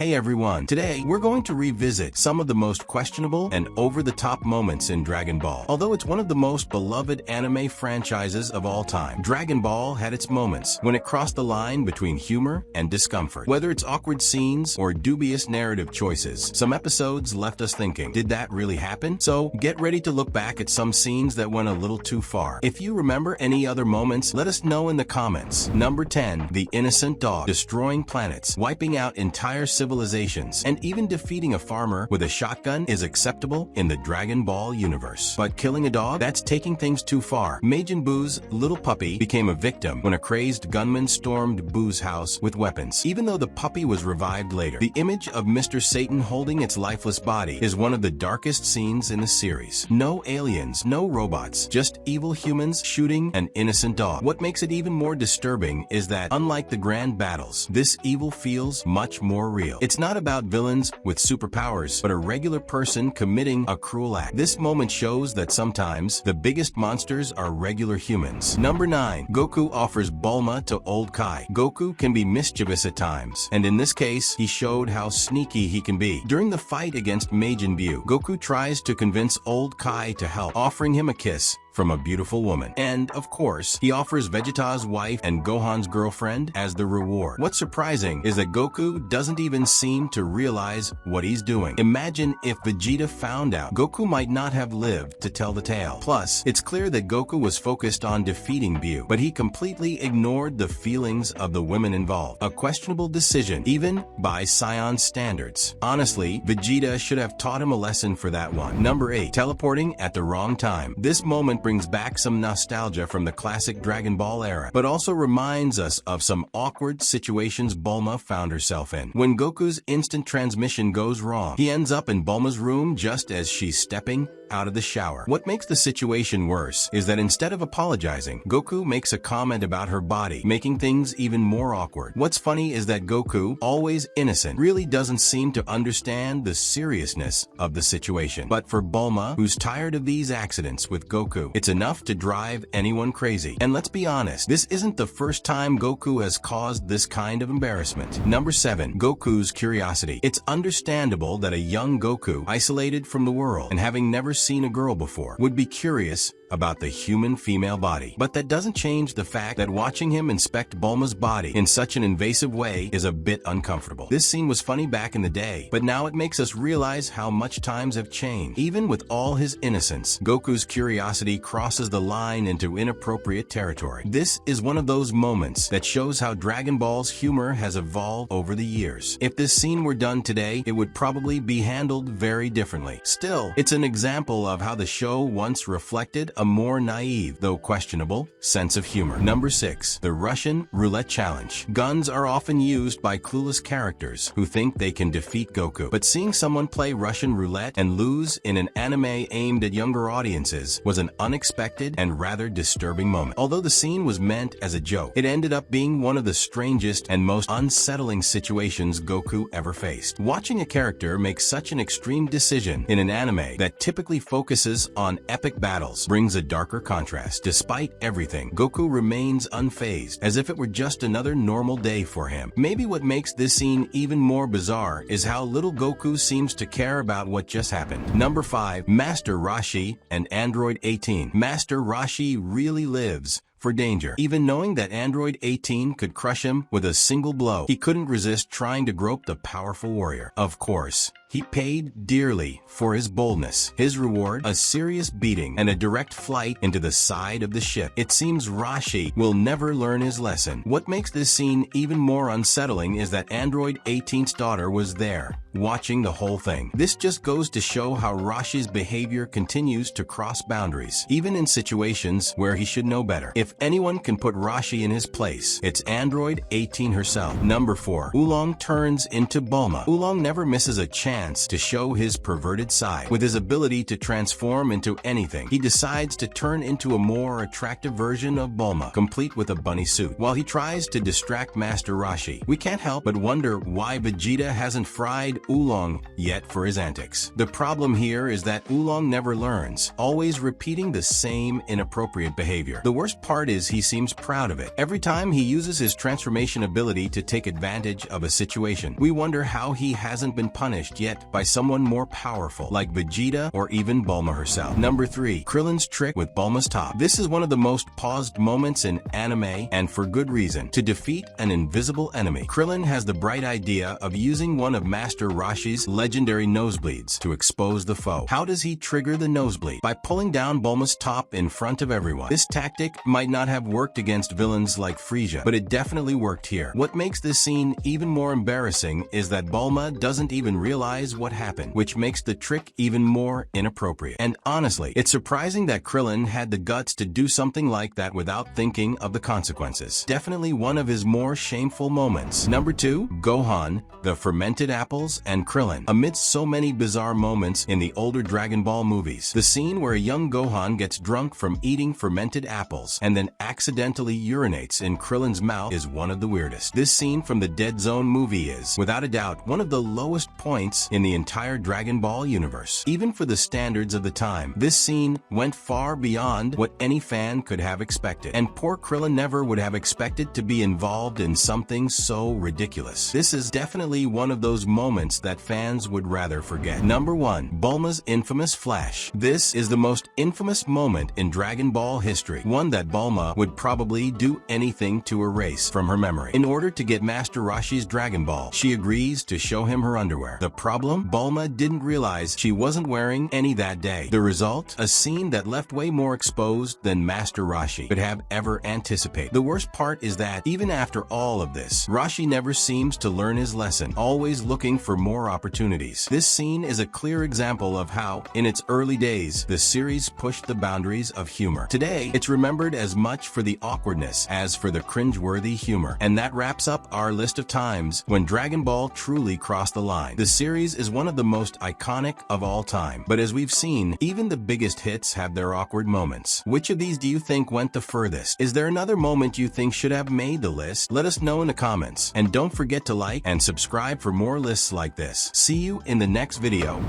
Hey everyone, today we're going to revisit some of the most questionable and over-the-top moments in Dragon Ball. Although it's one of the most beloved anime franchises of all time, Dragon Ball had its moments when it crossed the line between humor and discomfort. Whether it's awkward scenes or dubious narrative choices, some episodes left us thinking, did that really happen? So get ready to look back at some scenes that went a little too far. If you remember any other moments, let us know in the comments. Number 10. The innocent dog. Destroying planets, wiping out entire civilizations, and even defeating a farmer with a shotgun is acceptable in the Dragon Ball universe. But killing a dog? That's taking things too far. Majin Buu's little puppy became a victim when a crazed gunman stormed Buu's house with weapons. Even though the puppy was revived later, the image of Mr. Satan holding its lifeless body is one of the darkest scenes in the series. No aliens, no robots, just evil humans shooting an innocent dog. What makes it even more disturbing is that, unlike the grand battles, this evil feels much more real. It's not about villains with superpowers, but a regular person committing a cruel act. This moment shows that sometimes the biggest monsters are regular humans. Number 9. Goku offers Bulma to old Kai. Goku can be mischievous at times, and in this case, he showed how sneaky he can be. During the fight against Majin Buu, Goku tries to convince old Kai to help, offering him a kiss from a beautiful woman. And, of course, he offers Vegeta's wife and Gohan's girlfriend as the reward. What's surprising is that Goku doesn't even seem to realize what he's doing. Imagine if Vegeta found out. Goku might not have lived to tell the tale. Plus, it's clear that Goku was focused on defeating Buu, but he completely ignored the feelings of the women involved. A questionable decision, even by Saiyan standards. Honestly, Vegeta should have taught him a lesson for that one. Number 8. Teleporting at the wrong time. This moment brings back some nostalgia from the classic Dragon Ball era, but also reminds us of some awkward situations Bulma found herself in. When Goku's instant transmission goes wrong, he ends up in Bulma's room just as she's stepping out of the shower. What makes the situation worse is that instead of apologizing, Goku makes a comment about her body, making things even more awkward. What's funny is that Goku, always innocent, really doesn't seem to understand the seriousness of the situation. But for Bulma, who's tired of these accidents with Goku, it's enough to drive anyone crazy. And let's be honest, this isn't the first time Goku has caused this kind of embarrassment. Number 7. Goku's curiosity. It's understandable that a young Goku, isolated from the world and having never seen a girl before, would be curious about the human female body. But that doesn't change the fact that watching him inspect Bulma's body in such an invasive way is a bit uncomfortable. This scene was funny back in the day, but now it makes us realize how much times have changed. Even with all his innocence, Goku's curiosity crosses the line into inappropriate territory. This is one of those moments that shows how Dragon Ball's humor has evolved over the years. If this scene were done today, it would probably be handled very differently. Still, it's an example of how the show once reflected a more naive, though questionable, sense of humor. Number 6. The Russian Roulette Challenge. Guns are often used by clueless characters who think they can defeat Goku, but seeing someone play Russian roulette and lose in an anime aimed at younger audiences was an unexpected and rather disturbing moment. Although the scene was meant as a joke, it ended up being one of the strangest and most unsettling situations Goku ever faced. Watching a character make such an extreme decision in an anime that typically focuses on epic battles brings a darker contrast. Despite everything, Goku remains unfazed, as if it were just another normal day for him. Maybe what makes this scene even more bizarre is how little Goku seems to care about what just happened. Number 5. Master Roshi and Android 18. Master Roshi really lives for danger. Even knowing that Android 18 could crush him with a single blow, he couldn't resist trying to grope the powerful warrior. Of course, he paid dearly for his boldness. His reward, a serious beating and a direct flight into the side of the ship. It seems Roshi will never learn his lesson. What makes this scene even more unsettling is that Android 18's daughter was there, watching the whole thing. This just goes to show how Roshi's behavior continues to cross boundaries, even in situations where he should know better. If anyone can put Roshi in his place, it's Android 18 herself. Number 4. Oolong turns into Bulma. Oolong never misses a chance to show his perverted side. With his ability to transform into anything, he decides to turn into a more attractive version of Bulma, complete with a bunny suit. While he tries to distract Master Roshi, we can't help but wonder why Vegeta hasn't fried Oolong yet for his antics. The problem here is that Oolong never learns, always repeating the same inappropriate behavior. The worst part part is he seems proud of it. Every time he uses his transformation ability to take advantage of a situation, we wonder how he hasn't been punished yet by someone more powerful, like Vegeta or even Bulma herself. Number 3. Krillin's trick with Bulma's top. This is one of the most paused moments in anime, and for good reason. To defeat an invisible enemy, Krillin has the bright idea of using one of Master Roshi's legendary nosebleeds to expose the foe. How does he trigger the nosebleed? By pulling down Bulma's top in front of everyone. This tactic might not have worked against villains like Frieza, but it definitely worked here. What makes this scene even more embarrassing is that Bulma doesn't even realize what happened, which makes the trick even more inappropriate. And honestly, it's surprising that Krillin had the guts to do something like that without thinking of the consequences. Definitely one of his more shameful moments. Number 2. Gohan, the fermented apples, and Krillin. Amidst so many bizarre moments in the older Dragon Ball movies, the scene where a young Gohan gets drunk from eating fermented apples and then accidentally urinates in Krillin's mouth is one of the weirdest. This scene from the Dead Zone movie is, without a doubt, one of the lowest points in the entire Dragon Ball universe. Even for the standards of the time, this scene went far beyond what any fan could have expected, and poor Krillin never would have expected to be involved in something so ridiculous. This is definitely one of those moments that fans would rather forget. Number 1. Bulma's infamous flash. This is the most infamous moment in Dragon Ball history, one that Bulma would probably do anything to erase from her memory. In order to get Master Roshi's Dragon Ball, she agrees to show him her underwear. The problem? Bulma didn't realize she wasn't wearing any that day. The result? A scene that left way more exposed than Master Roshi could have ever anticipated. The worst part is that even after all of this, Roshi never seems to learn his lesson, always looking for more opportunities. This scene is a clear example of how, in its early days, the series pushed the boundaries of humor. Today, it's remembered as much for the awkwardness as for the cringeworthy humor. And that wraps up our list of times when Dragon Ball truly crossed the line. The series is one of the most iconic of all time, but as we've seen, even the biggest hits have their awkward moments. Which of these do you think went the furthest? Is there another moment you think should have made the list? Let us know in the comments. And don't forget to like and subscribe for more lists like this. See you in the next video.